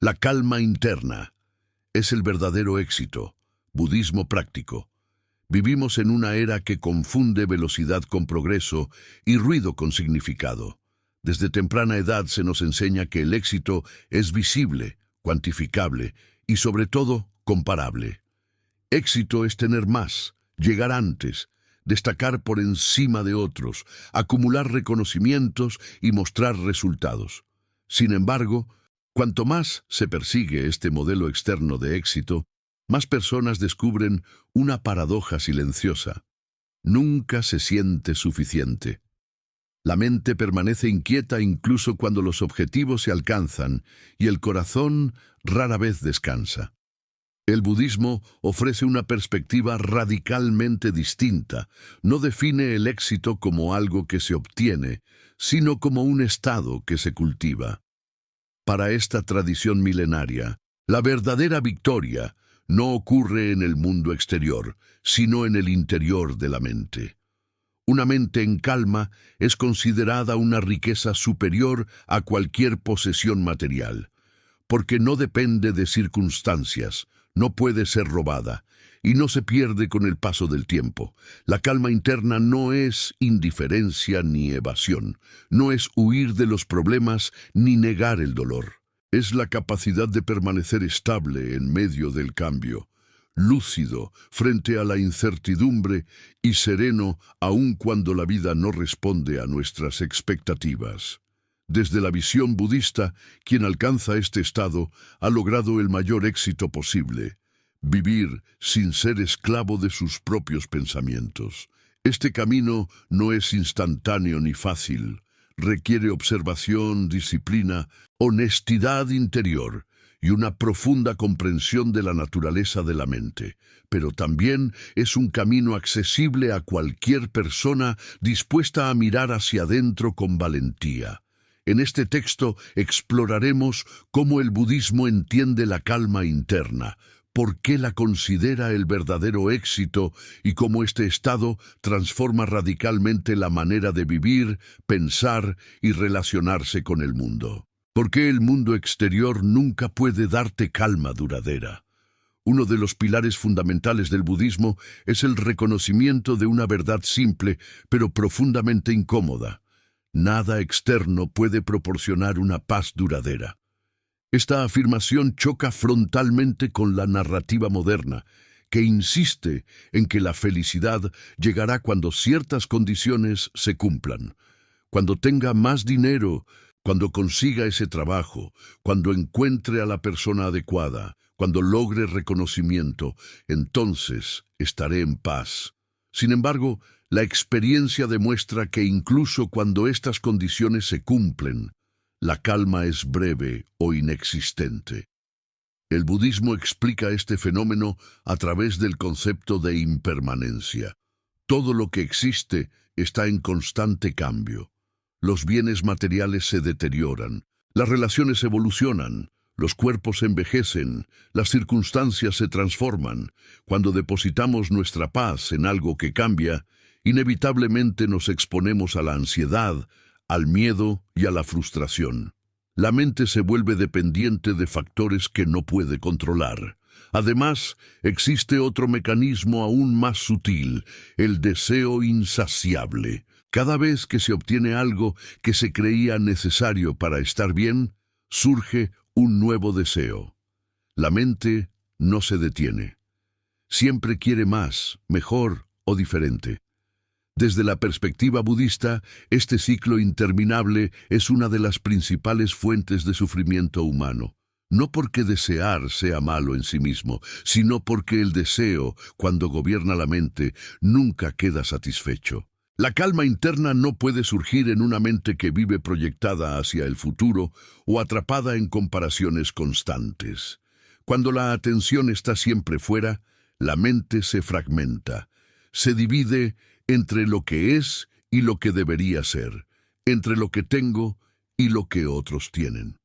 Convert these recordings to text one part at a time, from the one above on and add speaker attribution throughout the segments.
Speaker 1: La calma interna es el verdadero éxito. Budismo práctico. Vivimos en una era que confunde velocidad con progreso y ruido con significado. Desde temprana edad se nos enseña que el éxito es visible, cuantificable y, sobre todo, comparable. Éxito es tener más, llegar antes, destacar por encima de otros, acumular reconocimientos y mostrar resultados. Sin embargo, cuanto más se persigue este modelo externo de éxito, más personas descubren una paradoja silenciosa. Nunca se siente suficiente. La mente permanece inquieta incluso cuando los objetivos se alcanzan y el corazón rara vez descansa. El budismo ofrece una perspectiva radicalmente distinta. No define el éxito como algo que se obtiene, sino como un estado que se cultiva. Para esta tradición milenaria, la verdadera victoria no ocurre en el mundo exterior, sino en el interior de la mente. Una mente en calma es considerada una riqueza superior a cualquier posesión material, porque no depende de circunstancias, no puede ser robada y no se pierde con el paso del tiempo. La calma interna no es indiferencia ni evasión, no es huir de los problemas ni negar el dolor. Es la capacidad de permanecer estable en medio del cambio, lúcido frente a la incertidumbre y sereno aun cuando la vida no responde a nuestras expectativas. Desde la visión budista, quien alcanza este estado ha logrado el mayor éxito posible: vivir sin ser esclavo de sus propios pensamientos. Este camino no es instantáneo ni fácil. Requiere observación, disciplina, honestidad interior y una profunda comprensión de la naturaleza de la mente. Pero también es un camino accesible a cualquier persona dispuesta a mirar hacia adentro con valentía. En este texto exploraremos cómo el budismo entiende la calma interna, por qué la considera el verdadero éxito y cómo este estado transforma radicalmente la manera de vivir, pensar y relacionarse con el mundo. ¿Por qué el mundo exterior nunca puede darte calma duradera? Uno de los pilares fundamentales del budismo es el reconocimiento de una verdad simple, pero profundamente incómoda. Nada externo puede proporcionar una paz duradera. Esta afirmación choca frontalmente con la narrativa moderna, que insiste en que la felicidad llegará cuando ciertas condiciones se cumplan. Cuando tenga más dinero, cuando consiga ese trabajo, cuando encuentre a la persona adecuada, cuando logre reconocimiento, entonces estaré en paz. Sin embargo, la experiencia demuestra que incluso cuando estas condiciones se cumplen, la calma es breve o inexistente. El budismo explica este fenómeno a través del concepto de impermanencia. Todo lo que existe está en constante cambio. Los bienes materiales se deterioran, las relaciones evolucionan, los cuerpos envejecen, las circunstancias se transforman. Cuando depositamos nuestra paz en algo que cambia, inevitablemente nos exponemos a la ansiedad, al miedo y a la frustración. La mente se vuelve dependiente de factores que no puede controlar. Además, existe otro mecanismo aún más sutil: el deseo insaciable. Cada vez que se obtiene algo que se creía necesario para estar bien, surge un nuevo deseo. La mente no se detiene. Siempre quiere más, mejor o diferente. Desde la perspectiva budista, este ciclo interminable es una de las principales fuentes de sufrimiento humano. No porque desear sea malo en sí mismo, sino porque el deseo, cuando gobierna la mente, nunca queda satisfecho. La calma interna no puede surgir en una mente que vive proyectada hacia el futuro o atrapada en comparaciones constantes. Cuando la atención está siempre fuera, la mente se fragmenta, se divide entre lo que es y lo que debería ser, entre lo que tengo y lo que otros tienen.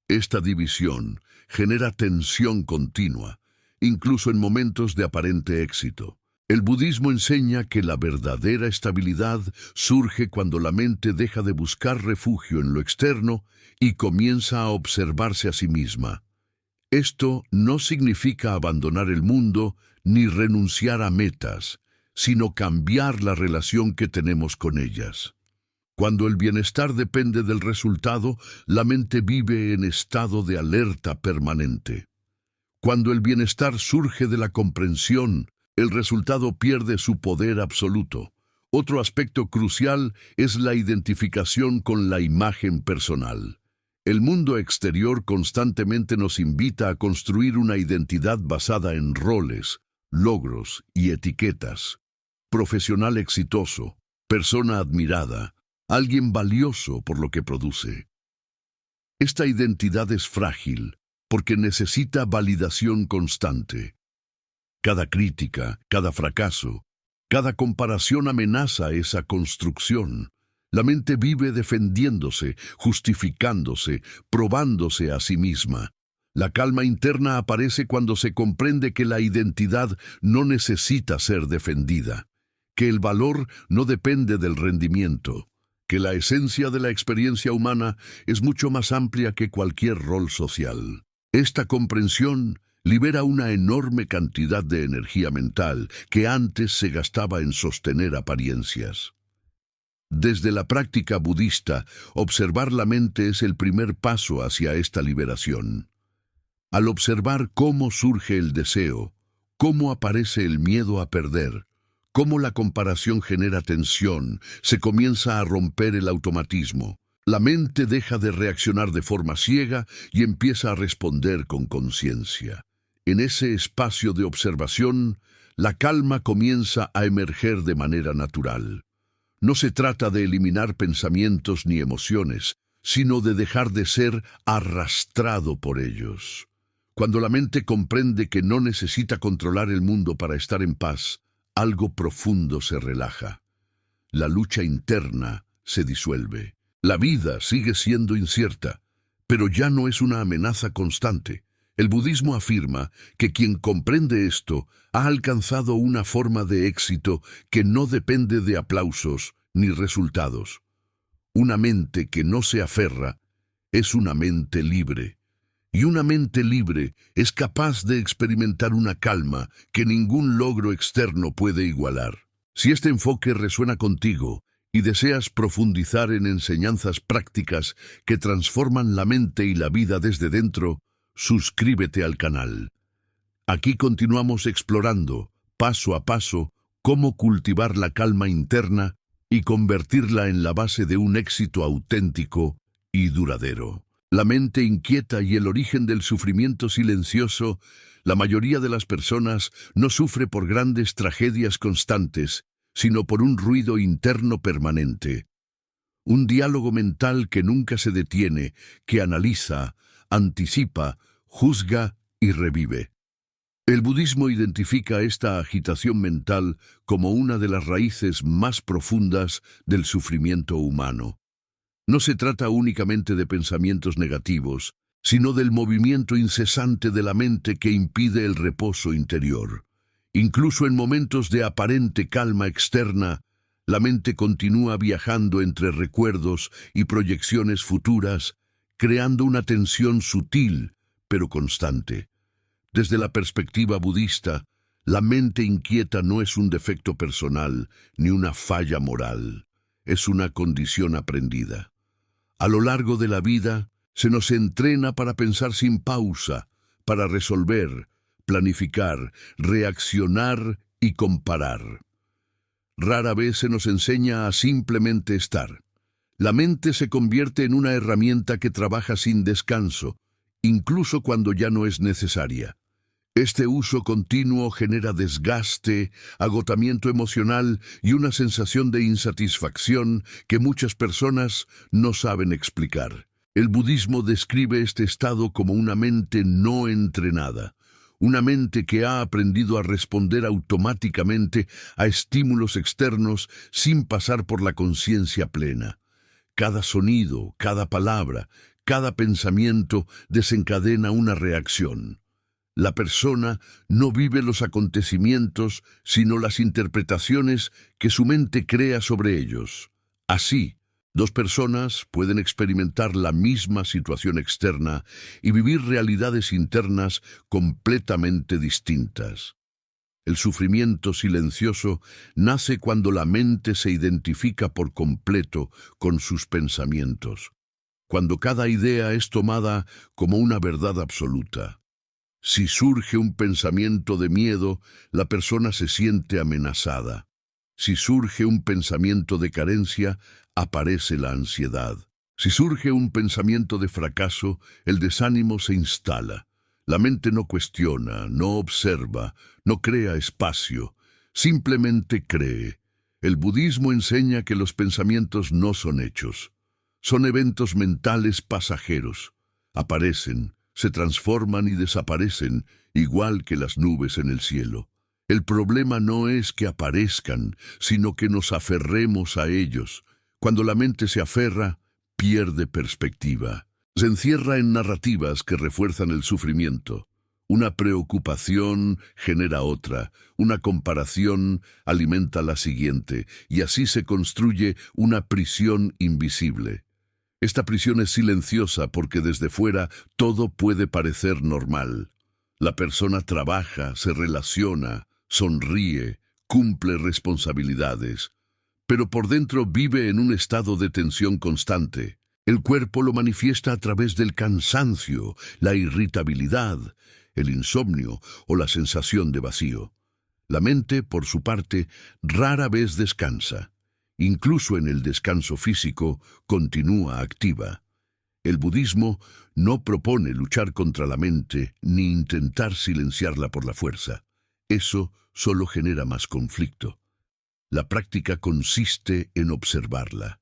Speaker 1: Esta división genera tensión continua, incluso en momentos de aparente éxito. El budismo enseña que la verdadera estabilidad surge cuando la mente deja de buscar refugio en lo externo y comienza a observarse a sí misma. Esto no significa abandonar el mundo ni renunciar a metas, sino cambiar la relación que tenemos con ellas. Cuando el bienestar depende del resultado, la mente vive en estado de alerta permanente. Cuando el bienestar surge de la comprensión, el resultado pierde su poder absoluto. Otro aspecto crucial es la identificación con la imagen personal. El mundo exterior constantemente nos invita a construir una identidad basada en roles, logros y etiquetas. Profesional exitoso, persona admirada, alguien valioso por lo que produce. Esta identidad es frágil porque necesita validación constante. Cada crítica, cada fracaso, cada comparación amenaza esa construcción. La mente vive defendiéndose, justificándose, probándose a sí misma. La calma interna aparece cuando se comprende que la identidad no necesita ser defendida, que el valor no depende del rendimiento, que la esencia de la experiencia humana es mucho más amplia que cualquier rol social. Esta comprensión libera una enorme cantidad de energía mental que antes se gastaba en sostener apariencias. Desde la práctica budista, observar la mente es el primer paso hacia esta liberación. Al observar cómo surge el deseo, cómo aparece el miedo a perder, cómo la comparación genera tensión, se comienza a romper el automatismo. La mente deja de reaccionar de forma ciega y empieza a responder con conciencia. En ese espacio de observación, la calma comienza a emerger de manera natural. No se trata de eliminar pensamientos ni emociones, sino de dejar de ser arrastrado por ellos. Cuando la mente comprende que no necesita controlar el mundo para estar en paz, algo profundo se relaja. La lucha interna se disuelve. La vida sigue siendo incierta, pero ya no es una amenaza constante. El budismo afirma que quien comprende esto ha alcanzado una forma de éxito que no depende de aplausos ni resultados. Una mente que no se aferra es una mente libre. Y una mente libre es capaz de experimentar una calma que ningún logro externo puede igualar. Si este enfoque resuena contigo y deseas profundizar en enseñanzas prácticas que transforman la mente y la vida desde dentro, suscríbete al canal. Aquí continuamos explorando, paso a paso, cómo cultivar la calma interna y convertirla en la base de un éxito auténtico y duradero. La mente inquieta y el origen del sufrimiento silencioso. La mayoría de las personas no sufre por grandes tragedias constantes, sino por un ruido interno permanente. Un diálogo mental que nunca se detiene, que analiza, anticipa, juzga y revive. El budismo identifica esta agitación mental como una de las raíces más profundas del sufrimiento humano. No se trata únicamente de pensamientos negativos, sino del movimiento incesante de la mente que impide el reposo interior. Incluso en momentos de aparente calma externa, la mente continúa viajando entre recuerdos y proyecciones futuras, creando una tensión sutil pero constante. Desde la perspectiva budista, la mente inquieta no es un defecto personal ni una falla moral, es una condición aprendida. A lo largo de la vida, se nos entrena para pensar sin pausa, para resolver, planificar, reaccionar y comparar. Rara vez se nos enseña a simplemente estar. La mente se convierte en una herramienta que trabaja sin descanso, incluso cuando ya no es necesaria. Este uso continuo genera desgaste, agotamiento emocional y una sensación de insatisfacción que muchas personas no saben explicar. El budismo describe este estado como una mente no entrenada, una mente que ha aprendido a responder automáticamente a estímulos externos sin pasar por la conciencia plena. Cada sonido, cada palabra, cada pensamiento desencadena una reacción. La persona no vive los acontecimientos, sino las interpretaciones que su mente crea sobre ellos. Así, Dos personas pueden experimentar la misma situación externa y vivir realidades internas completamente distintas. El sufrimiento silencioso nace cuando la mente se identifica por completo con sus pensamientos, cuando cada idea es tomada como una verdad absoluta. Si surge un pensamiento de miedo, la persona se siente amenazada. Si surge un pensamiento de carencia, aparece la ansiedad. Si surge un pensamiento de fracaso, el desánimo se instala. La mente no cuestiona, no observa, no crea espacio, simplemente cree. El budismo enseña que los pensamientos no son hechos. Son eventos mentales pasajeros. Aparecen, se transforman y desaparecen, igual que las nubes en el cielo. El problema no es que aparezcan, sino que nos aferremos a ellos. Cuando la mente se aferra, pierde perspectiva. Se encierra en narrativas que refuerzan el sufrimiento. Una preocupación genera otra, una comparación alimenta la siguiente, y así se construye una prisión invisible. Esta prisión es silenciosa porque desde fuera todo puede parecer normal. La persona trabaja, se relaciona, sonríe, cumple responsabilidades, pero por dentro vive en un estado de tensión constante. El cuerpo lo manifiesta a través del cansancio, la irritabilidad, el insomnio o la sensación de vacío. La mente, por su parte, rara vez descansa. Incluso en el descanso físico, continúa activa. El budismo no propone luchar contra la mente ni intentar silenciarla por la fuerza. Eso solo genera más conflicto. La práctica consiste en observarla,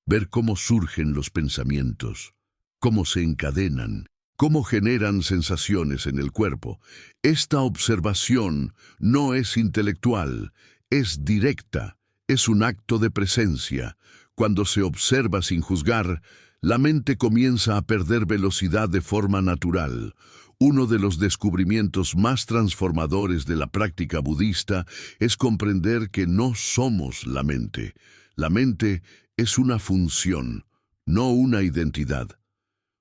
Speaker 1: ver cómo surgen los pensamientos, cómo se encadenan, cómo generan sensaciones en el cuerpo. Esta observación no es intelectual, es directa. Es un acto de presencia. Cuando se observa sin juzgar, la mente comienza a perder velocidad de forma natural. Uno de los descubrimientos más transformadores de la práctica budista es comprender que no somos la mente. La mente es una función, no una identidad.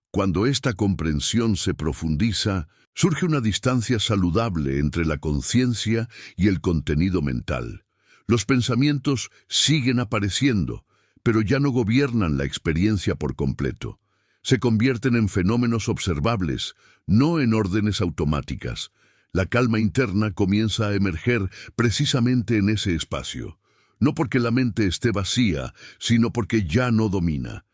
Speaker 1: Cuando esta comprensión se profundiza, surge una distancia saludable entre la conciencia y el contenido mental. Los pensamientos siguen apareciendo, pero ya no gobiernan la experiencia por completo. Se convierten en fenómenos observables, no en órdenes automáticas. La calma interna comienza a emerger precisamente en ese espacio. No porque la mente esté vacía, sino porque ya no domina.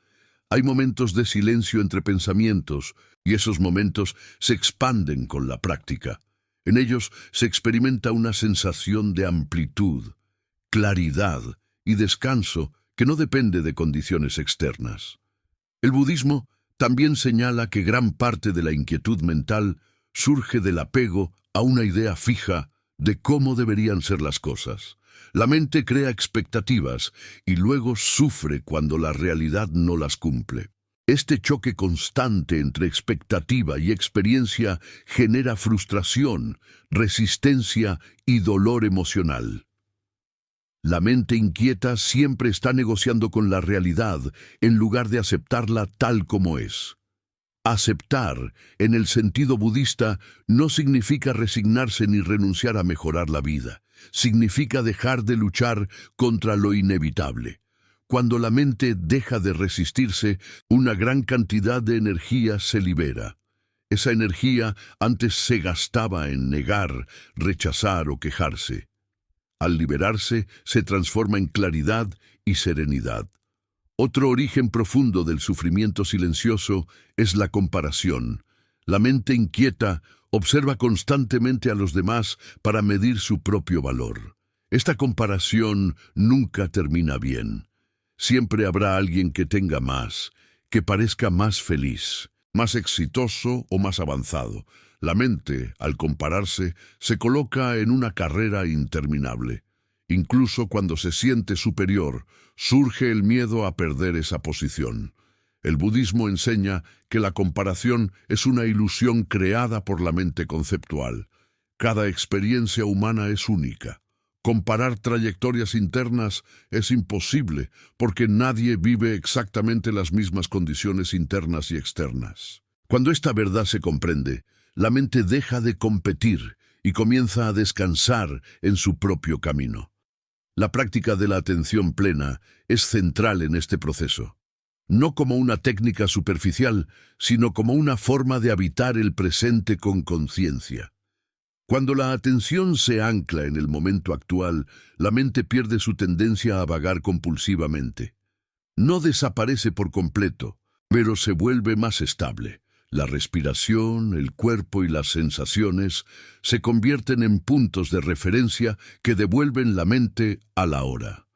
Speaker 1: Hay momentos de silencio entre pensamientos, y esos momentos se expanden con la práctica. En ellos se experimenta una sensación de amplitud, claridad y descanso que no depende de condiciones externas. El budismo también señala que gran parte de la inquietud mental surge del apego a una idea fija de cómo deberían ser las cosas. La mente crea expectativas y luego sufre cuando la realidad no las cumple. Este choque constante entre expectativa y experiencia genera frustración, resistencia y dolor emocional. La mente inquieta siempre está negociando con la realidad en lugar de aceptarla tal como es. Aceptar, en el sentido budista, no significa resignarse ni renunciar a mejorar la vida. Significa dejar de luchar contra lo inevitable. Cuando la mente deja de resistirse, una gran cantidad de energía se libera. Esa energía antes se gastaba en negar, rechazar o quejarse. Al liberarse, se transforma en claridad y serenidad. Otro origen profundo del sufrimiento silencioso es la comparación. La mente inquieta observa constantemente a los demás para medir su propio valor. Esta comparación nunca termina bien. Siempre habrá alguien que tenga más, que parezca más feliz, más exitoso o más avanzado. La mente, al compararse, se coloca en una carrera interminable. Incluso cuando se siente superior, surge el miedo a perder esa posición. El budismo enseña que la comparación es una ilusión creada por la mente conceptual. Cada experiencia humana es única. Comparar trayectorias internas es imposible porque nadie vive exactamente las mismas condiciones internas y externas. Cuando esta verdad se comprende, la mente deja de competir y comienza a descansar en su propio camino. La práctica de la atención plena es central en este proceso, no como una técnica superficial, sino como una forma de habitar el presente con conciencia. Cuando la atención se ancla en el momento actual, la mente pierde su tendencia a vagar compulsivamente. No desaparece por completo, pero se vuelve más estable. La respiración, el cuerpo y las sensaciones se convierten en puntos de referencia que devuelven la mente a la hora.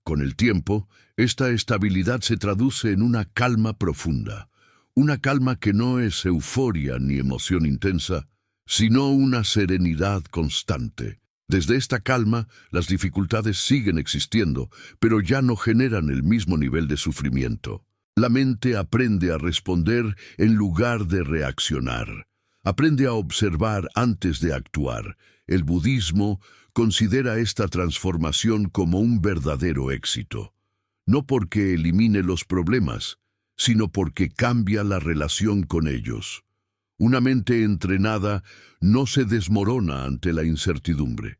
Speaker 1: Con el tiempo, esta estabilidad se traduce en una calma profunda. Una calma que no es euforia ni emoción intensa, sino una serenidad constante. Desde esta calma, las dificultades siguen existiendo, pero ya no generan el mismo nivel de sufrimiento. La mente aprende a responder en lugar de reaccionar. Aprende a observar antes de actuar. El budismo considera esta transformación como un verdadero éxito. No porque elimine los problemas, sino porque cambia la relación con ellos. Una mente entrenada no se desmorona ante la incertidumbre.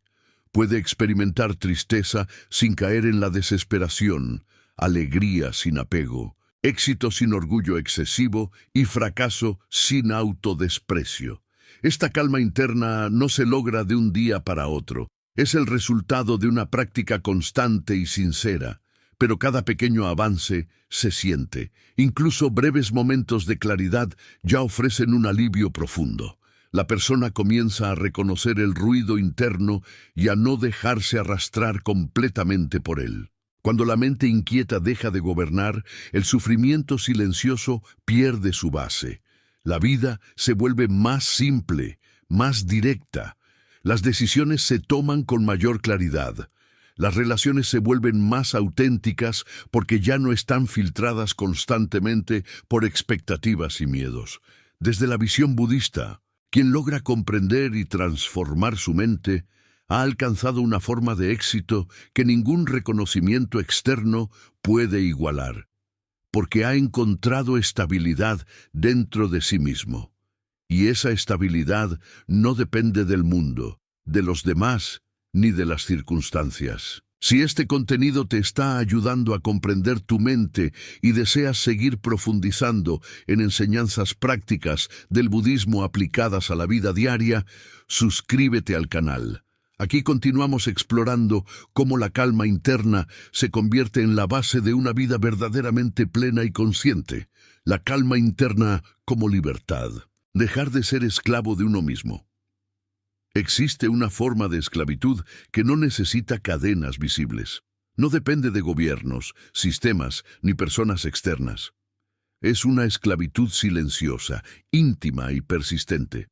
Speaker 1: Puede experimentar tristeza sin caer en la desesperación, alegría sin apego, éxito sin orgullo excesivo y fracaso sin autodesprecio. Esta calma interna no se logra de un día para otro. Es el resultado de una práctica constante y sincera. Pero cada pequeño avance se siente. Incluso breves momentos de claridad ya ofrecen un alivio profundo. La persona comienza a reconocer el ruido interno y a no dejarse arrastrar completamente por él. Cuando la mente inquieta deja de gobernar, el sufrimiento silencioso pierde su base. La vida se vuelve más simple, más directa. Las decisiones se toman con mayor claridad. Las relaciones se vuelven más auténticas porque ya no están filtradas constantemente por expectativas y miedos. Desde la visión budista, quien logra comprender y transformar su mente, ha alcanzado una forma de éxito que ningún reconocimiento externo puede igualar, porque ha encontrado estabilidad dentro de sí mismo. Y esa estabilidad no depende del mundo, de los demás, ni de las circunstancias. Si este contenido te está ayudando a comprender tu mente y deseas seguir profundizando en enseñanzas prácticas del budismo aplicadas a la vida diaria, suscríbete al canal. Aquí continuamos explorando cómo la calma interna se convierte en la base de una vida verdaderamente plena y consciente. La calma interna como libertad. Dejar de ser esclavo de uno mismo. Existe una forma de esclavitud que no necesita cadenas visibles. No depende de gobiernos, sistemas ni personas externas. Es una esclavitud silenciosa, íntima y persistente.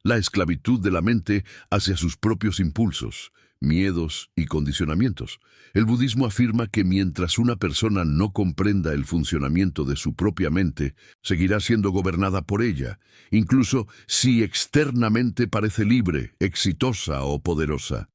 Speaker 1: La esclavitud de la mente hacia sus propios impulsos, miedos y condicionamientos. El budismo afirma que mientras una persona no comprenda el funcionamiento de su propia mente, seguirá siendo gobernada por ella, incluso si externamente parece libre, exitosa o poderosa.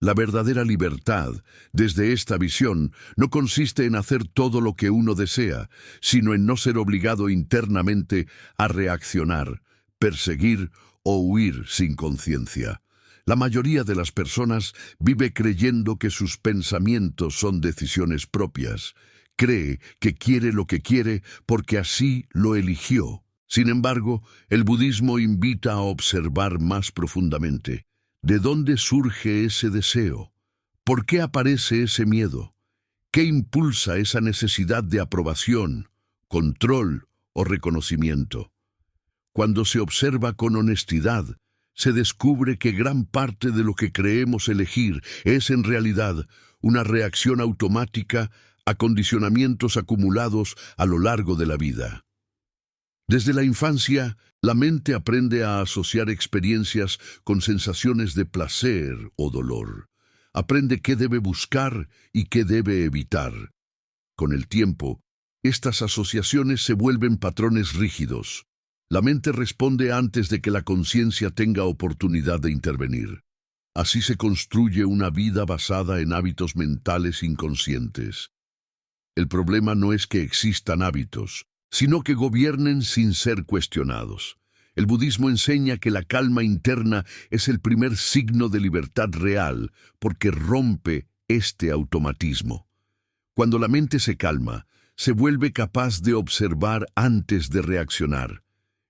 Speaker 1: La verdadera libertad, desde esta visión, no consiste en hacer todo lo que uno desea, sino en no ser obligado internamente a reaccionar, perseguir o huir sin conciencia. La mayoría de las personas vive creyendo que sus pensamientos son decisiones propias. Cree que quiere lo que quiere porque así lo eligió. Sin embargo, el budismo invita a observar más profundamente. ¿De dónde surge ese deseo? ¿Por qué aparece ese miedo? ¿Qué impulsa esa necesidad de aprobación, control o reconocimiento? Cuando se observa con honestidad, se descubre que gran parte de lo que creemos elegir es en realidad una reacción automática a condicionamientos acumulados a lo largo de la vida. Desde la infancia, la mente aprende a asociar experiencias con sensaciones de placer o dolor. Aprende qué debe buscar y qué debe evitar. Con el tiempo, estas asociaciones se vuelven patrones rígidos. La mente responde antes de que la conciencia tenga oportunidad de intervenir. Así se construye una vida basada en hábitos mentales inconscientes. El problema no es que existan hábitos, sino que gobiernen sin ser cuestionados. El budismo enseña que la calma interna es el primer signo de libertad real, porque rompe este automatismo. Cuando la mente se calma, se vuelve capaz de observar antes de reaccionar.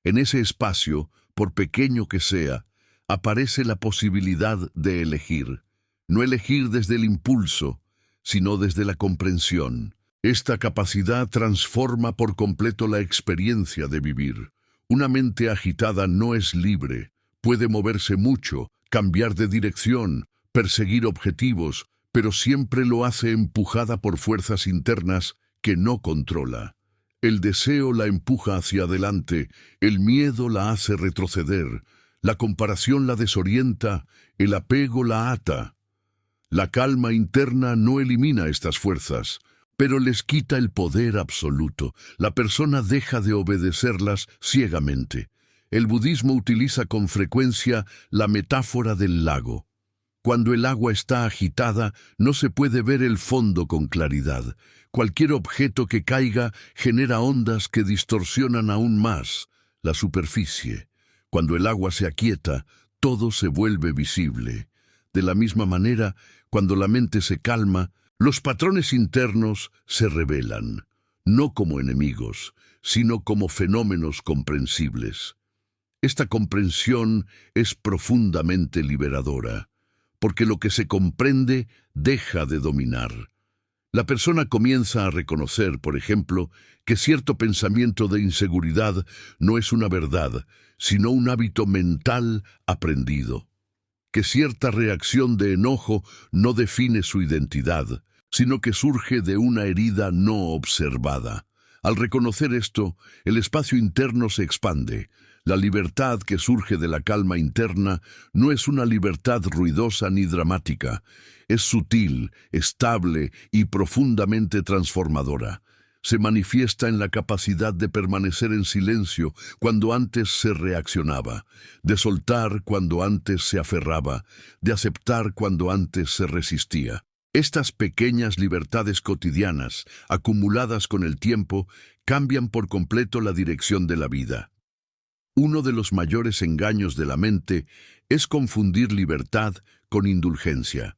Speaker 1: En ese espacio, por pequeño que sea, aparece la posibilidad de elegir. No elegir desde el impulso, sino desde la comprensión. Esta capacidad transforma por completo la experiencia de vivir. Una mente agitada no es libre. Puede moverse mucho, cambiar de dirección, perseguir objetivos, pero siempre lo hace empujada por fuerzas internas que no controla. El deseo la empuja hacia adelante, el miedo la hace retroceder, la comparación la desorienta, el apego la ata. La calma interna no elimina estas fuerzas, pero les quita el poder absoluto. La persona deja de obedecerlas ciegamente. El budismo utiliza con frecuencia la metáfora del lago. Cuando el agua está agitada, no se puede ver el fondo con claridad. Cualquier objeto que caiga genera ondas que distorsionan aún más la superficie. Cuando el agua se aquieta, todo se vuelve visible. De la misma manera, cuando la mente se calma, los patrones internos se revelan, no como enemigos, sino como fenómenos comprensibles. Esta comprensión es profundamente liberadora, porque lo que se comprende deja de dominar. La persona comienza a reconocer, por ejemplo, que cierto pensamiento de inseguridad no es una verdad, sino un hábito mental aprendido. Que cierta reacción de enojo no define su identidad, sino que surge de una herida no observada. Al reconocer esto, el espacio interno se expande. La libertad que surge de la calma interna no es una libertad ruidosa ni dramática. Es sutil, estable y profundamente transformadora. Se manifiesta en la capacidad de permanecer en silencio cuando antes se reaccionaba, de soltar cuando antes se aferraba, de aceptar cuando antes se resistía. Estas pequeñas libertades cotidianas, acumuladas con el tiempo, cambian por completo la dirección de la vida. Uno de los mayores engaños de la mente es confundir libertad con indulgencia.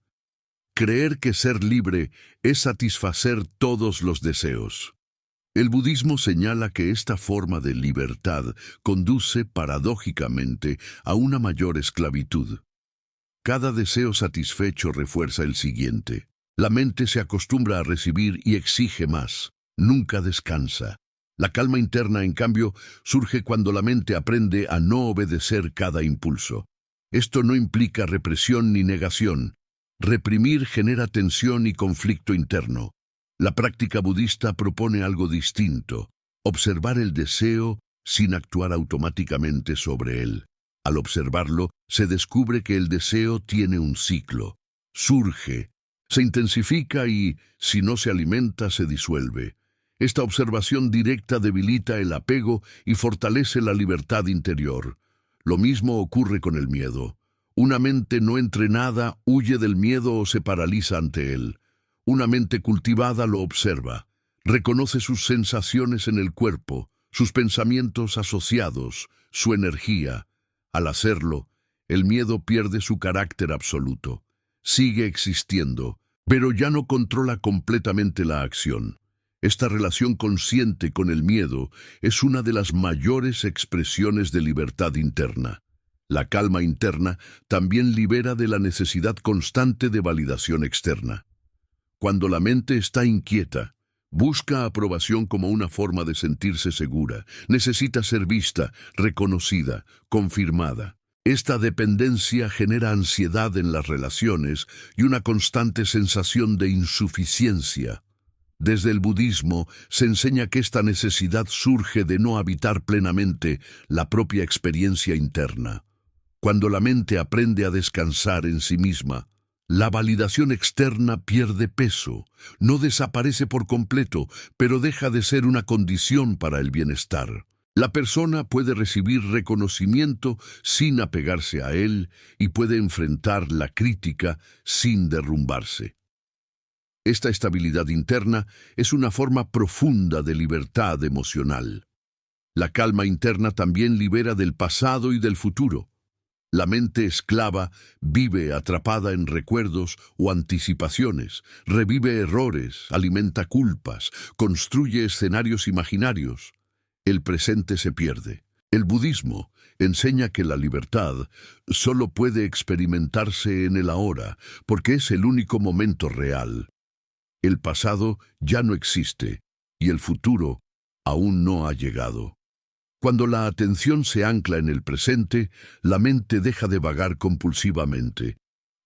Speaker 1: Creer que ser libre es satisfacer todos los deseos. El budismo señala que esta forma de libertad conduce paradójicamente a una mayor esclavitud. Cada deseo satisfecho refuerza el siguiente. La mente se acostumbra a recibir y exige más. Nunca descansa. La calma interna, en cambio, surge cuando la mente aprende a no obedecer cada impulso. Esto no implica represión ni negación. Reprimir genera tensión y conflicto interno. La práctica budista propone algo distinto: observar el deseo sin actuar automáticamente sobre él. Al observarlo, se descubre que el deseo tiene un ciclo. Surge, se intensifica y, si no se alimenta, se disuelve. Esta observación directa debilita el apego y fortalece la libertad interior. Lo mismo ocurre con el miedo. Una mente no entrenada huye del miedo o se paraliza ante él. Una mente cultivada lo observa, reconoce sus sensaciones en el cuerpo, sus pensamientos asociados, su energía. Al hacerlo, el miedo pierde su carácter absoluto. Sigue existiendo, pero ya no controla completamente la acción. Esta relación consciente con el miedo es una de las mayores expresiones de libertad interna. La calma interna también libera de la necesidad constante de validación externa. Cuando la mente está inquieta, busca aprobación como una forma de sentirse segura. Necesita ser vista, reconocida, confirmada. Esta dependencia genera ansiedad en las relaciones y una constante sensación de insuficiencia. Desde el budismo se enseña que esta necesidad surge de no habitar plenamente la propia experiencia interna. Cuando la mente aprende a descansar en sí misma, la validación externa pierde peso, no desaparece por completo, pero deja de ser una condición para el bienestar. La persona puede recibir reconocimiento sin apegarse a él y puede enfrentar la crítica sin derrumbarse. Esta estabilidad interna es una forma profunda de libertad emocional. La calma interna también libera del pasado y del futuro. La mente esclava vive atrapada en recuerdos o anticipaciones, revive errores, alimenta culpas, construye escenarios imaginarios. El presente se pierde. El budismo enseña que la libertad solo puede experimentarse en el ahora, porque es el único momento real. El pasado ya no existe y el futuro aún no ha llegado. Cuando la atención se ancla en el presente, la mente deja de vagar compulsivamente.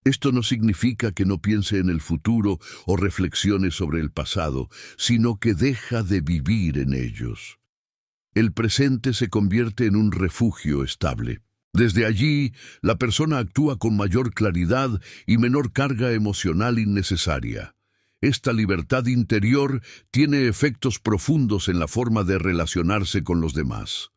Speaker 1: Esto no significa que no piense en el futuro o reflexione sobre el pasado, sino que deja de vivir en ellos. El presente se convierte en un refugio estable. Desde allí, la persona actúa con mayor claridad y menor carga emocional innecesaria. Esta libertad interior tiene efectos profundos en la forma de relacionarse con los demás.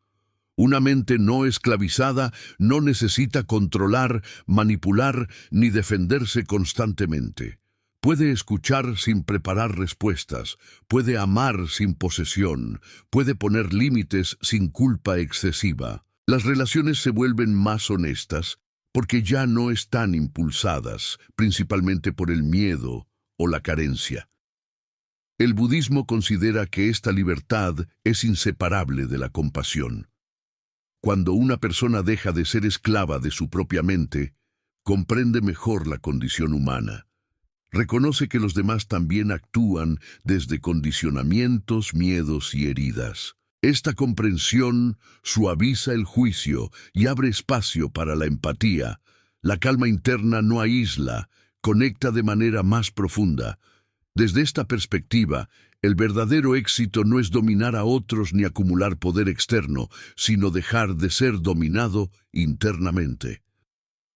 Speaker 1: Una mente no esclavizada no necesita controlar, manipular ni defenderse constantemente. Puede escuchar sin preparar respuestas, puede amar sin posesión, puede poner límites sin culpa excesiva. Las relaciones se vuelven más honestas porque ya no están impulsadas, principalmente por el miedo o la carencia. El budismo considera que esta libertad es inseparable de la compasión. Cuando una persona deja de ser esclava de su propia mente, comprende mejor la condición humana. Reconoce que los demás también actúan desde condicionamientos, miedos y heridas. Esta comprensión suaviza el juicio y abre espacio para la empatía. La calma interna no aísla, conecta de manera más profunda. Desde esta perspectiva, el verdadero éxito no es dominar a otros ni acumular poder externo, sino dejar de ser dominado internamente.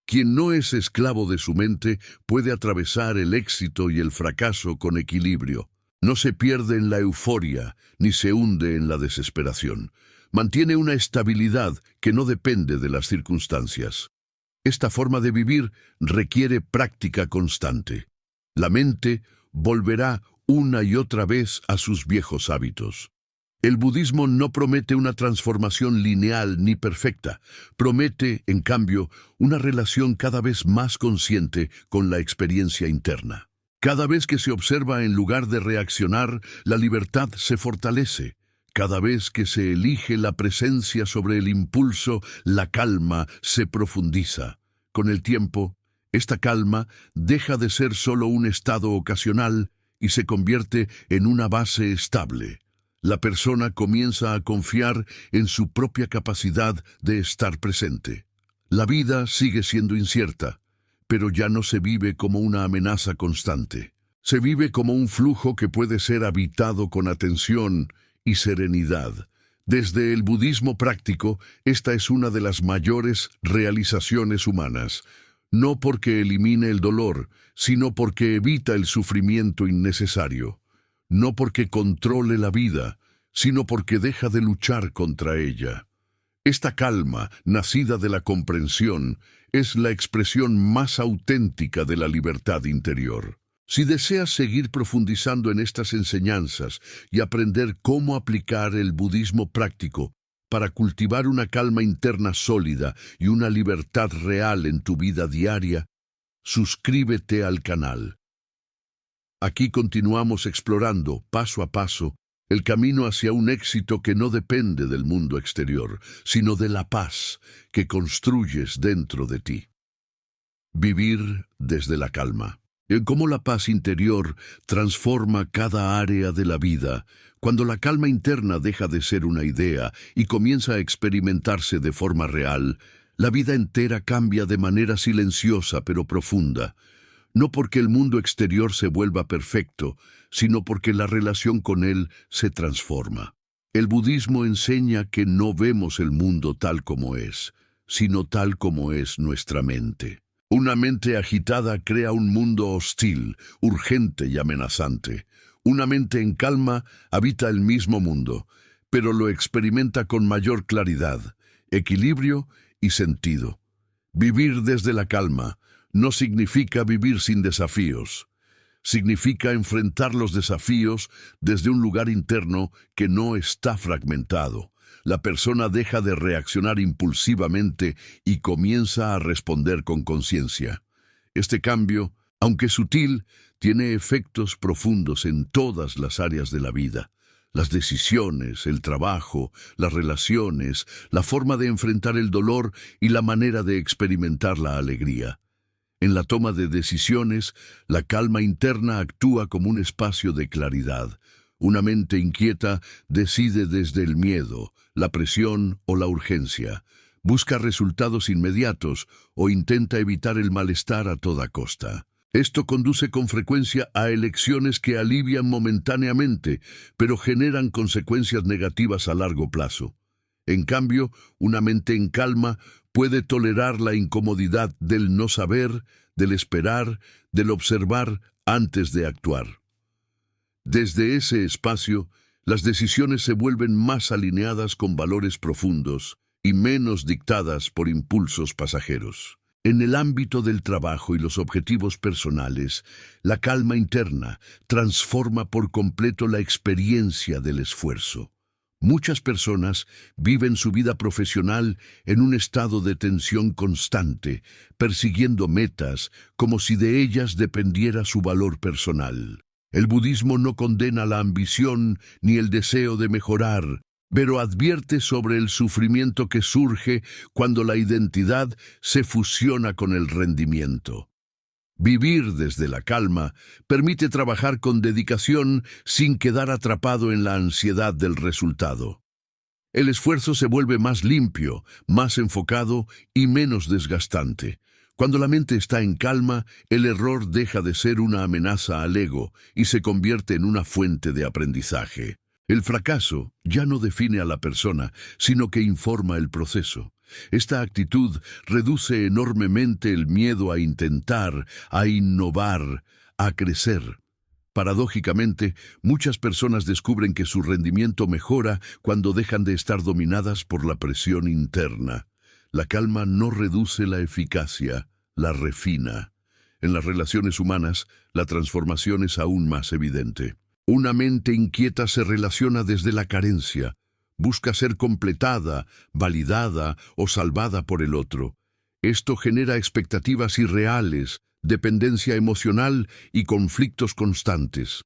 Speaker 1: Quien no es esclavo de su mente puede atravesar el éxito y el fracaso con equilibrio. No se pierde en la euforia, ni se hunde en la desesperación. Mantiene una estabilidad que no depende de las circunstancias. Esta forma de vivir requiere práctica constante. La mente volverá una y otra vez a sus viejos hábitos. El budismo no promete una transformación lineal ni perfecta. Promete, en cambio, una relación cada vez más consciente con la experiencia interna. Cada vez que se observa en lugar de reaccionar, la libertad se fortalece. Cada vez que se elige la presencia sobre el impulso, la calma se profundiza. Con el tiempo, esta calma deja de ser solo un estado ocasional y se convierte en una base estable. La persona comienza a confiar en su propia capacidad de estar presente. La vida sigue siendo incierta, pero ya no se vive como una amenaza constante. Se vive como un flujo que puede ser habitado con atención y serenidad. Desde el budismo práctico, esta es una de las mayores realizaciones humanas. No porque elimine el dolor, sino porque evita el sufrimiento innecesario. No porque controle la vida, sino porque deja de luchar contra ella. Esta calma, nacida de la comprensión, es la expresión más auténtica de la libertad interior. Si deseas seguir profundizando en estas enseñanzas y aprender cómo aplicar el budismo práctico para cultivar una calma interna sólida y una libertad real en tu vida diaria, suscríbete al canal. Aquí continuamos explorando, paso a paso, el camino hacia un éxito que no depende del mundo exterior, sino de la paz que construyes dentro de ti. Vivir desde la calma. En cómo la paz interior transforma cada área de la vida, cuando la calma interna deja de ser una idea y comienza a experimentarse de forma real, la vida entera cambia de manera silenciosa pero profunda. No porque el mundo exterior se vuelva perfecto, sino porque la relación con él se transforma. El budismo enseña que no vemos el mundo tal como es, sino tal como es nuestra mente. Una mente agitada crea un mundo hostil, urgente y amenazante. Una mente en calma habita el mismo mundo, pero lo experimenta con mayor claridad, equilibrio y sentido. Vivir desde la calma no significa vivir sin desafíos. Significa enfrentar los desafíos desde un lugar interno que no está fragmentado. La persona deja de reaccionar impulsivamente y comienza a responder con conciencia. Este cambio, aunque sutil, tiene efectos profundos en todas las áreas de la vida. Las decisiones, el trabajo, las relaciones, la forma de enfrentar el dolor y la manera de experimentar la alegría. En la toma de decisiones, la calma interna actúa como un espacio de claridad. Una mente inquieta decide desde el miedo, la presión o la urgencia. Busca resultados inmediatos o intenta evitar el malestar a toda costa. Esto conduce con frecuencia a elecciones que alivian momentáneamente, pero generan consecuencias negativas a largo plazo. En cambio, una mente en calma puede tolerar la incomodidad del no saber, del esperar, del observar antes de actuar. Desde ese espacio, las decisiones se vuelven más alineadas con valores profundos y menos dictadas por impulsos pasajeros. En el ámbito del trabajo y los objetivos personales, la calma interna transforma por completo la experiencia del esfuerzo. Muchas personas viven su vida profesional en un estado de tensión constante, persiguiendo metas como si de ellas dependiera su valor personal. El budismo no condena la ambición ni el deseo de mejorar, pero advierte sobre el sufrimiento que surge cuando la identidad se fusiona con el rendimiento. Vivir desde la calma permite trabajar con dedicación sin quedar atrapado en la ansiedad del resultado. El esfuerzo se vuelve más limpio, más enfocado y menos desgastante. Cuando la mente está en calma, el error deja de ser una amenaza al ego y se convierte en una fuente de aprendizaje. El fracaso ya no define a la persona, sino que informa el proceso. Esta actitud reduce enormemente el miedo a intentar, a innovar, a crecer. Paradójicamente, muchas personas descubren que su rendimiento mejora cuando dejan de estar dominadas por la presión interna. La calma no reduce la eficacia, la refina. En las relaciones humanas, la transformación es aún más evidente. Una mente inquieta se relaciona desde la carencia. Busca ser completada, validada o salvada por el otro. Esto genera expectativas irreales, dependencia emocional y conflictos constantes.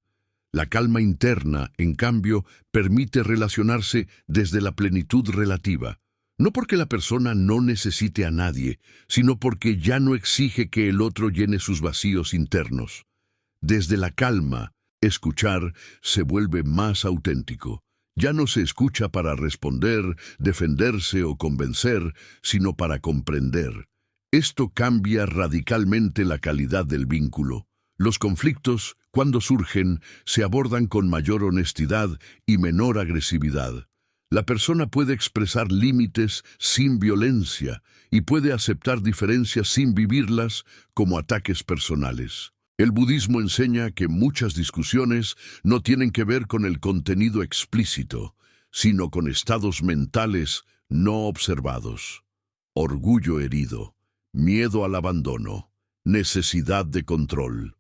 Speaker 1: La calma interna, en cambio, permite relacionarse desde la plenitud relativa. No porque la persona no necesite a nadie, sino porque ya no exige que el otro llene sus vacíos internos. Desde la calma, escuchar se vuelve más auténtico. Ya no se escucha para responder, defenderse o convencer, sino para comprender. Esto cambia radicalmente la calidad del vínculo. Los conflictos, cuando surgen, se abordan con mayor honestidad y menor agresividad. La persona puede expresar límites sin violencia y puede aceptar diferencias sin vivirlas como ataques personales. El budismo enseña que muchas discusiones no tienen que ver con el contenido explícito, sino con estados mentales no observados. Orgullo herido, miedo al abandono, necesidad de control.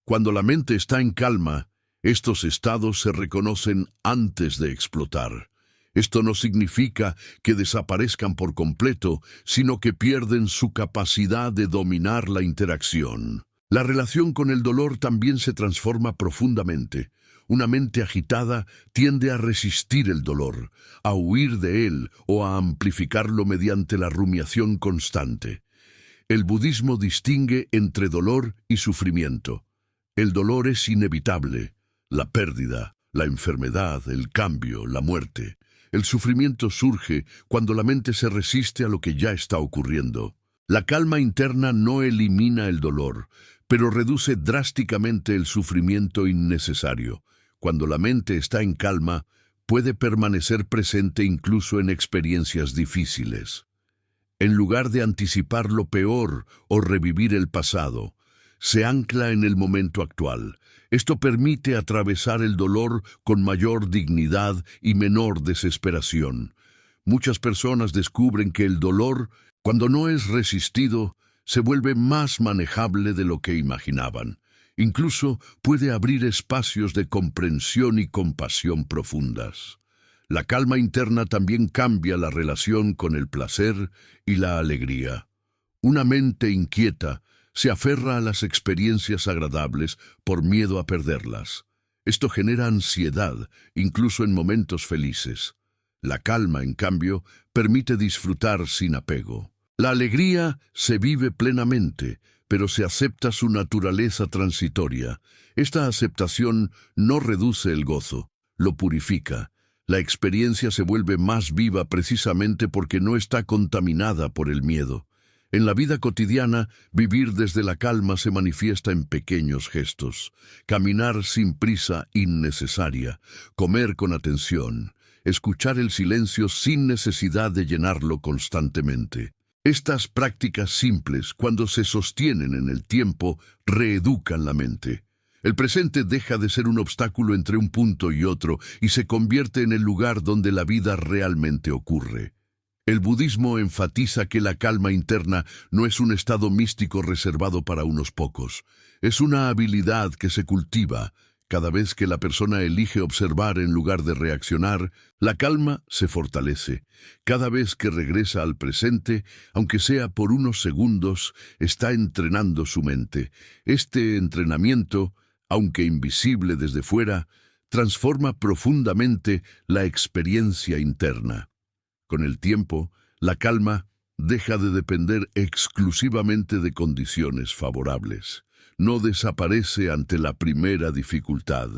Speaker 1: Cuando la mente está en calma, estos estados se reconocen antes de explotar. Esto no significa que desaparezcan por completo, sino que pierden su capacidad de dominar la interacción. La relación con el dolor también se transforma profundamente. Una mente agitada tiende a resistir el dolor, a huir de él o a amplificarlo mediante la rumiación constante. El budismo distingue entre dolor y sufrimiento. El dolor es inevitable, la pérdida, la enfermedad, el cambio, la muerte. El sufrimiento surge cuando la mente se resiste a lo que ya está ocurriendo. La calma interna no elimina el dolor, pero reduce drásticamente el sufrimiento innecesario. Cuando la mente está en calma, puede permanecer presente incluso en experiencias difíciles. En lugar de anticipar lo peor o revivir el pasado, se ancla en el momento actual. Esto permite atravesar el dolor con mayor dignidad y menor desesperación. Muchas personas descubren que el dolor, cuando no es resistido, se vuelve más manejable de lo que imaginaban. Incluso puede abrir espacios de comprensión y compasión profundas. La calma interna también cambia la relación con el placer y la alegría. Una mente inquieta se aferra a las experiencias agradables por miedo a perderlas. Esto genera ansiedad, incluso en momentos felices. La calma, en cambio, permite disfrutar sin apego. La alegría se vive plenamente, pero se acepta su naturaleza transitoria. Esta aceptación no reduce el gozo, lo purifica. La experiencia se vuelve más viva precisamente porque no está contaminada por el miedo. En la vida cotidiana, vivir desde la calma se manifiesta en pequeños gestos. Caminar sin prisa innecesaria, comer con atención, escuchar el silencio sin necesidad de llenarlo constantemente. Estas prácticas simples, cuando se sostienen en el tiempo, reeducan la mente. El presente deja de ser un obstáculo entre un punto y otro y se convierte en el lugar donde la vida realmente ocurre. El budismo enfatiza que la calma interna no es un estado místico reservado para unos pocos. Es una habilidad que se cultiva. Cada vez que la persona elige observar en lugar de reaccionar, la calma se fortalece. Cada vez que regresa al presente, aunque sea por unos segundos, está entrenando su mente. Este entrenamiento, aunque invisible desde fuera, transforma profundamente la experiencia interna. Con el tiempo, la calma deja de depender exclusivamente de condiciones favorables. No desaparece ante la primera dificultad.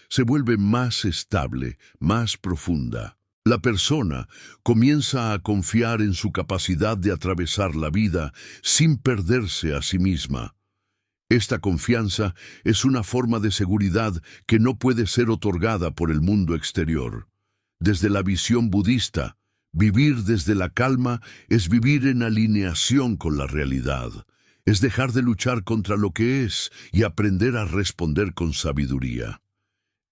Speaker 1: Se vuelve más estable, más profunda. La persona comienza a confiar en su capacidad de atravesar la vida sin perderse a sí misma. Esta confianza es una forma de seguridad que no puede ser otorgada por el mundo exterior. Desde la visión budista, vivir desde la calma es vivir en alineación con la realidad. Es dejar de luchar contra lo que es y aprender a responder con sabiduría.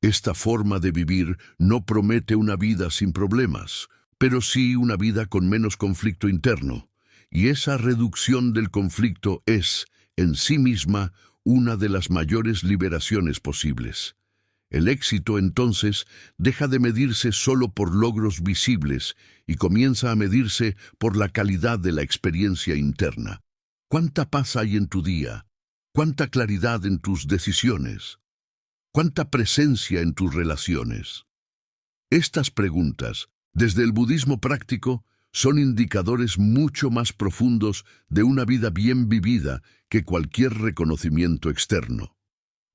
Speaker 1: Esta forma de vivir no promete una vida sin problemas, pero sí una vida con menos conflicto interno. Y esa reducción del conflicto es, en sí misma, una de las mayores liberaciones posibles. El éxito, entonces, deja de medirse solo por logros visibles y comienza a medirse por la calidad de la experiencia interna. ¿Cuánta paz hay en tu día? ¿Cuánta claridad en tus decisiones? ¿Cuánta presencia en tus relaciones? Estas preguntas, desde el budismo práctico, son indicadores mucho más profundos de una vida bien vivida que cualquier reconocimiento externo.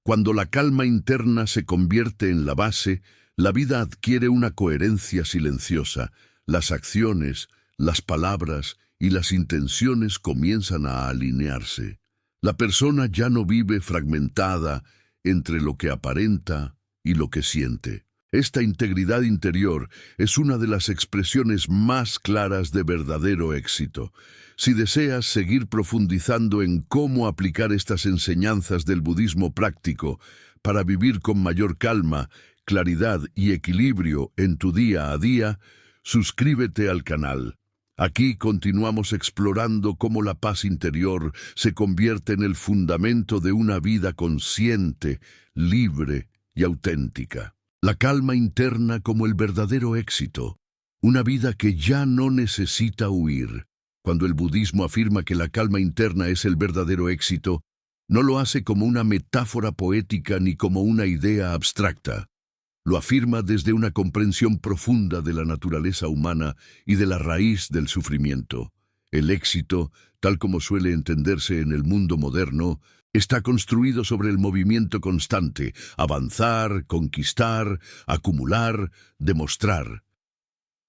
Speaker 1: Cuando la calma interna se convierte en la base, la vida adquiere una coherencia silenciosa. Las acciones, las palabras y las intenciones comienzan a alinearse. La persona ya no vive fragmentada entre lo que aparenta y lo que siente. Esta integridad interior es una de las expresiones más claras de verdadero éxito. Si deseas seguir profundizando en cómo aplicar estas enseñanzas del budismo práctico para vivir con mayor calma, claridad y equilibrio en tu día a día, suscríbete al canal. Aquí continuamos explorando cómo la paz interior se convierte en el fundamento de una vida consciente, libre y auténtica. La calma interna como el verdadero éxito, una vida que ya no necesita huir. Cuando el budismo afirma que la calma interna es el verdadero éxito, no lo hace como una metáfora poética ni como una idea abstracta. Lo afirma desde una comprensión profunda de la naturaleza humana y de la raíz del sufrimiento. El éxito, tal como suele entenderse en el mundo moderno, está construido sobre el movimiento constante, avanzar, conquistar, acumular, demostrar.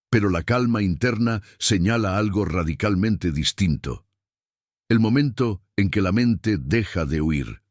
Speaker 1: Pero la calma interna señala algo radicalmente distinto. El momento en que la mente deja de huir.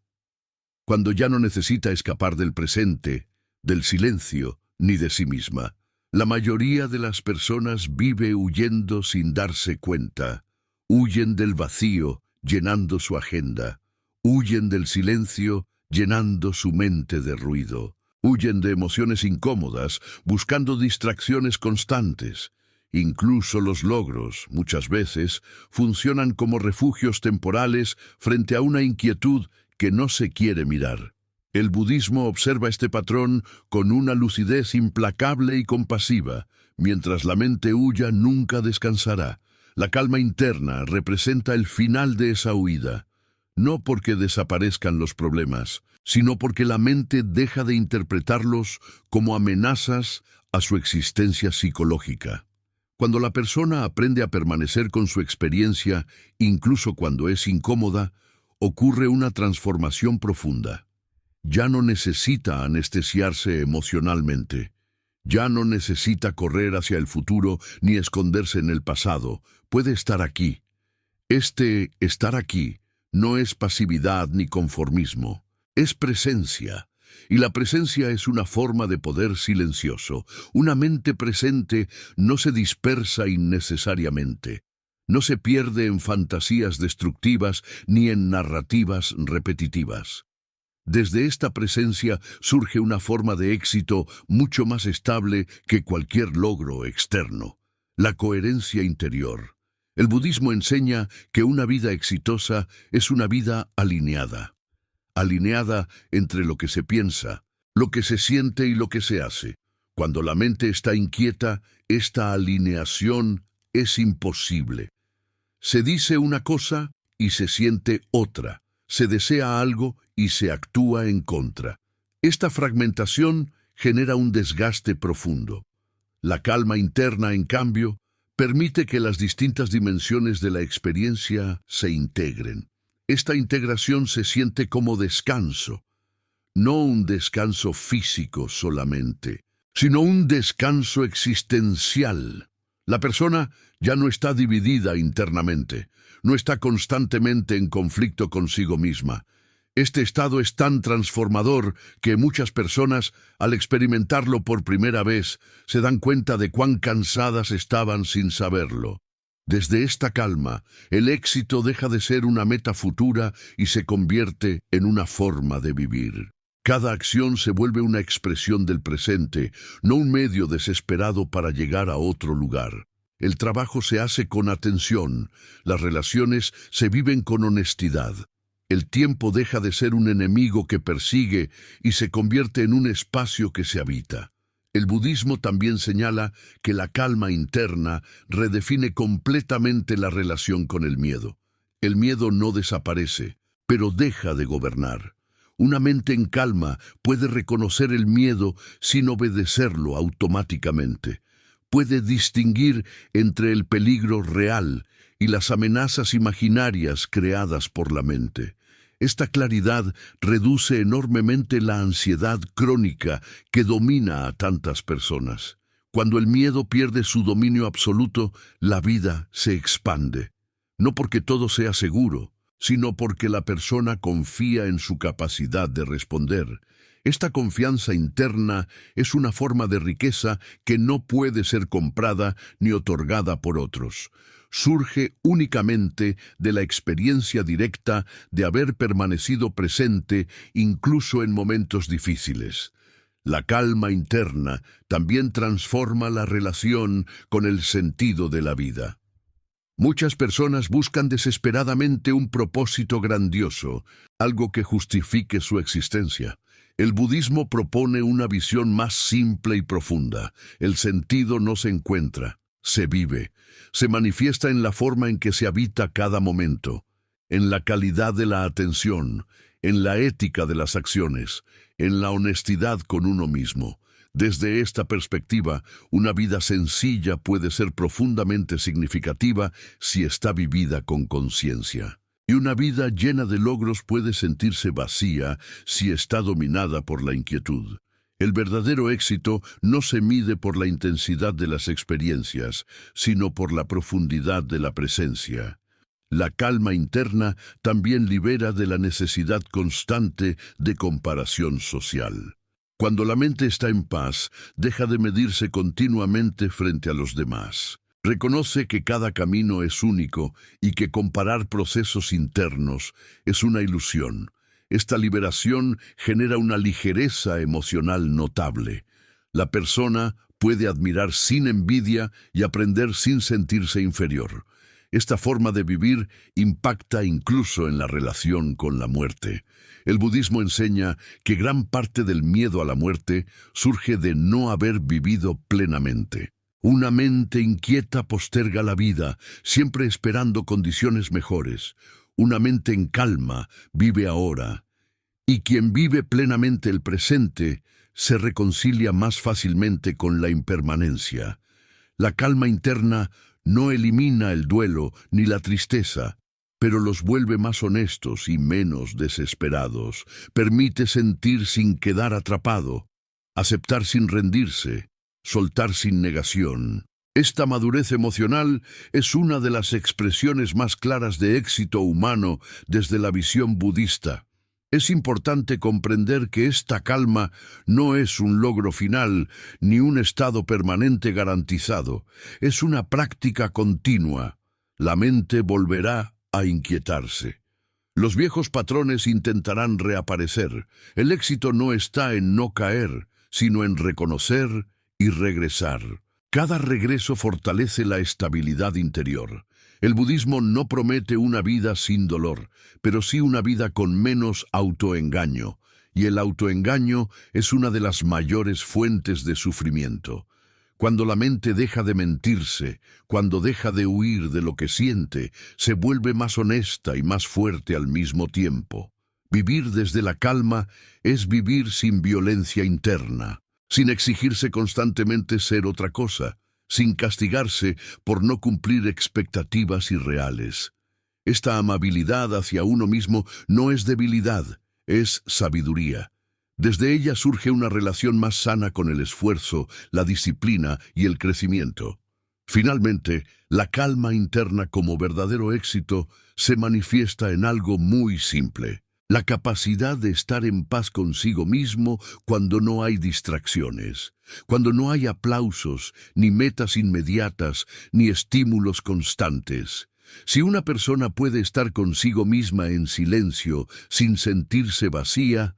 Speaker 1: Cuando ya no necesita escapar del presente, del silencio, ni de sí misma. La mayoría de las personas vive huyendo sin darse cuenta. Huyen del vacío, llenando su agenda. Huyen del silencio, llenando su mente de ruido. Huyen de emociones incómodas, buscando distracciones constantes. Incluso los logros, muchas veces, funcionan como refugios temporales frente a una inquietud que no se quiere mirar. El budismo observa este patrón con una lucidez implacable y compasiva. Mientras la mente huya, nunca descansará. La calma interna representa el final de esa huida, no porque desaparezcan los problemas, sino porque la mente deja de interpretarlos como amenazas a su existencia psicológica. Cuando la persona aprende a permanecer con su experiencia, incluso cuando es incómoda, ocurre una transformación profunda. Ya no necesita anestesiarse emocionalmente. Ya no necesita correr hacia el futuro ni esconderse en el pasado. Puede estar aquí. Este estar aquí no es pasividad ni conformismo. Es presencia. Y la presencia es una forma de poder silencioso. Una mente presente no se dispersa innecesariamente. No se pierde en fantasías destructivas ni en narrativas repetitivas. Desde esta presencia surge una forma de éxito mucho más estable que cualquier logro externo: la coherencia interior. El budismo enseña que una vida exitosa es una vida alineada. Alineada entre lo que se piensa, lo que se siente y lo que se hace. Cuando la mente está inquieta, esta alineación es imposible. Se dice una cosa y se siente otra. Se desea algo y se actúa en contra. Esta fragmentación genera un desgaste profundo. La calma interna, en cambio, permite que las distintas dimensiones de la experiencia se integren. Esta integración se siente como descanso, no un descanso físico solamente, sino un descanso existencial. La persona ya no está dividida internamente, no está constantemente en conflicto consigo misma. Este estado es tan transformador que muchas personas, al experimentarlo por primera vez, se dan cuenta de cuán cansadas estaban sin saberlo. Desde esta calma, el éxito deja de ser una meta futura y se convierte en una forma de vivir. Cada acción se vuelve una expresión del presente, no un medio desesperado para llegar a otro lugar. El trabajo se hace con atención, las relaciones se viven con honestidad. El tiempo deja de ser un enemigo que persigue y se convierte en un espacio que se habita. El budismo también señala que la calma interna redefine completamente la relación con el miedo. El miedo no desaparece, pero deja de gobernar. Una mente en calma puede reconocer el miedo sin obedecerlo automáticamente. Puede distinguir entre el peligro real y las amenazas imaginarias creadas por la mente. Esta claridad reduce enormemente la ansiedad crónica que domina a tantas personas. Cuando el miedo pierde su dominio absoluto, la vida se expande. No porque todo sea seguro, sino porque la persona confía en su capacidad de responder. Esta confianza interna es una forma de riqueza que no puede ser comprada ni otorgada por otros. Surge únicamente de la experiencia directa de haber permanecido presente incluso en momentos difíciles. La calma interna también transforma la relación con el sentido de la vida. Muchas personas buscan desesperadamente un propósito grandioso, algo que justifique su existencia. El budismo propone una visión más simple y profunda. El sentido no se encuentra, se vive. Se manifiesta en la forma en que se habita cada momento, en la calidad de la atención, en la ética de las acciones, en la honestidad con uno mismo. Desde esta perspectiva, una vida sencilla puede ser profundamente significativa si está vivida con conciencia. Y una vida llena de logros puede sentirse vacía si está dominada por la inquietud. El verdadero éxito no se mide por la intensidad de las experiencias, sino por la profundidad de la presencia. La calma interna también libera de la necesidad constante de comparación social. Cuando la mente está en paz, deja de medirse continuamente frente a los demás. Reconoce que cada camino es único y que comparar procesos internos es una ilusión. Esta liberación genera una ligereza emocional notable. La persona puede admirar sin envidia y aprender sin sentirse inferior. Esta forma de vivir impacta incluso en la relación con la muerte. El budismo enseña que gran parte del miedo a la muerte surge de no haber vivido plenamente. Una mente inquieta posterga la vida, siempre esperando condiciones mejores. Una mente en calma vive ahora. Y quien vive plenamente el presente se reconcilia más fácilmente con la impermanencia. La calma interna no elimina el duelo ni la tristeza, pero los vuelve más honestos y menos desesperados. Permite sentir sin quedar atrapado, aceptar sin rendirse, soltar sin negación. Esta madurez emocional es una de las expresiones más claras de éxito humano desde la visión budista. Es importante comprender que esta calma no es un logro final ni un estado permanente garantizado. Es una práctica continua. La mente volverá a inquietarse. Los viejos patrones intentarán reaparecer. El éxito no está en no caer, sino en reconocer y regresar. Cada regreso fortalece la estabilidad interior. El budismo no promete una vida sin dolor, pero sí una vida con menos autoengaño, y el autoengaño es una de las mayores fuentes de sufrimiento. Cuando la mente deja de mentirse, cuando deja de huir de lo que siente, se vuelve más honesta y más fuerte al mismo tiempo. Vivir desde la calma es vivir sin violencia interna, sin exigirse constantemente ser otra cosa, sin castigarse por no cumplir expectativas irreales. Esta amabilidad hacia uno mismo no es debilidad, es sabiduría. Desde ella surge una relación más sana con el esfuerzo, la disciplina y el crecimiento. Finalmente, la calma interna como verdadero éxito se manifiesta en algo muy simple: la capacidad de estar en paz consigo mismo cuando no hay distracciones, cuando no hay aplausos, ni metas inmediatas, ni estímulos constantes. Si una persona puede estar consigo misma en silencio, sin sentirse vacía,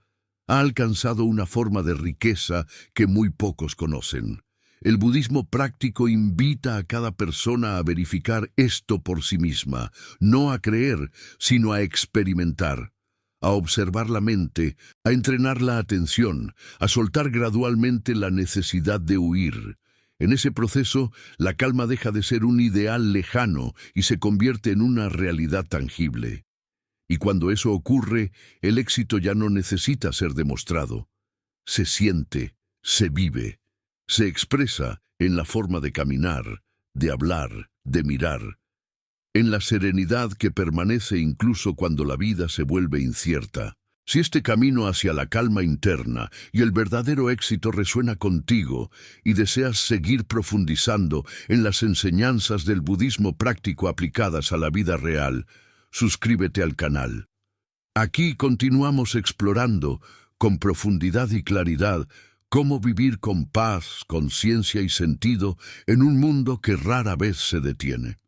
Speaker 1: ha alcanzado una forma de riqueza que muy pocos conocen. El budismo práctico invita a cada persona a verificar esto por sí misma, no a creer, sino a experimentar, a observar la mente, a entrenar la atención, a soltar gradualmente la necesidad de huir. En ese proceso, la calma deja de ser un ideal lejano y se convierte en una realidad tangible. Y cuando eso ocurre, el éxito ya no necesita ser demostrado. Se siente, se vive, se expresa en la forma de caminar, de hablar, de mirar, en la serenidad que permanece incluso cuando la vida se vuelve incierta. Si este camino hacia la calma interna y el verdadero éxito resuena contigo y deseas seguir profundizando en las enseñanzas del budismo práctico aplicadas a la vida real, suscríbete al canal. Aquí continuamos explorando, con profundidad y claridad, cómo vivir con paz, conciencia y sentido en un mundo que rara vez se detiene.